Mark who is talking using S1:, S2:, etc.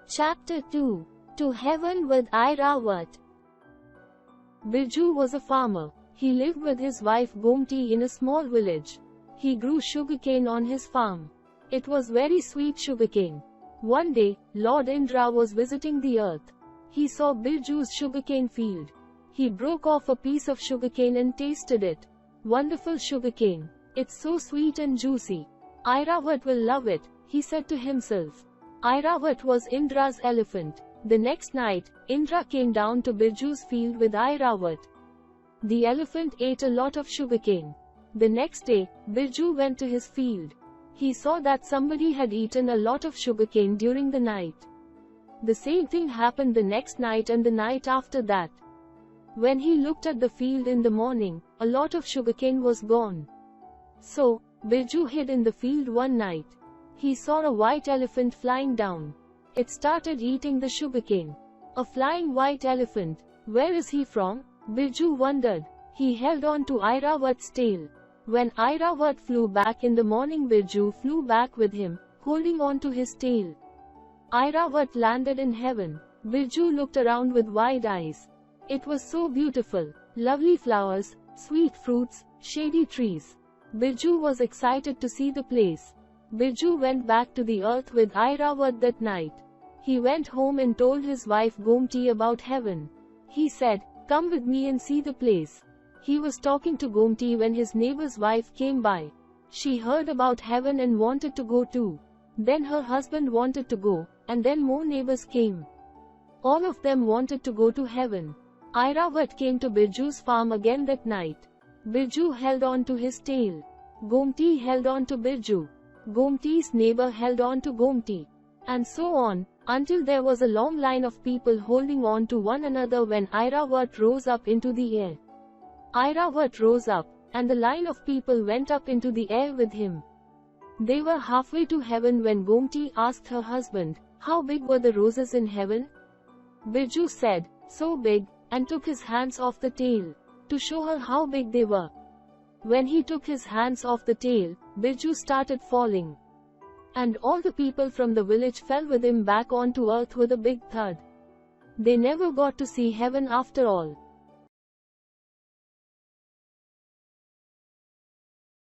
S1: Chapter 2. To Heaven with Airawat. Birju was a farmer. He lived with his wife Gomti in a small village. He grew sugarcane on his farm. It was very sweet sugarcane. One day, Lord Indra was visiting the earth. He saw Birju's sugarcane field. He broke off a piece of sugarcane and tasted it. Wonderful sugarcane. It's so sweet and juicy. Airawat will love it, he said to himself. Airawat was Indra's elephant. The next night, Indra came down to Birju's field with Airawat. The elephant ate a lot of sugarcane. The next day, Birju went to his field. He saw that somebody had eaten a lot of sugarcane during the night. The same thing happened the next night and the night after that. When he looked at the field in the morning, a lot of sugarcane was gone. So, Birju hid in the field one night. He saw a white elephant flying down. It started eating the sugarcane. A flying white elephant. Where is he from? Birju wondered. He held on to Airawat's tail. When Airawat flew back in the morning, Birju flew back with him, holding on to his tail. Airawat landed in heaven. Birju looked around with wide eyes. It was so beautiful. Lovely flowers, sweet fruits, shady trees. Birju was excited to see the place. Birju went back to the earth with Airawat that night. He went home and told his wife Gomti about heaven. He said, "Come with me and see the place." He was talking to Gomti when his neighbor's wife came by. She heard about heaven and wanted to go too. Then her husband wanted to go, and then more neighbors came. All of them wanted to go to heaven. Airawat came to Birju's farm again that night. Birju held on to his tail. Gomti held on to Birju. Gomti's neighbor held on to Gomti. And so on, until there was a long line of people holding on to one another when Airawat rose up into the air. Airawat rose up, and the line of people went up into the air with him. They were halfway to heaven when Gomti asked her husband, "How big were the roses in heaven?" Birju said, "So big," and took his hands off the tail, to show her how big they were. When he took his hands off the tail, Birju started falling. And all the people from the village fell with him back onto earth with a big thud. They never got to see heaven after all.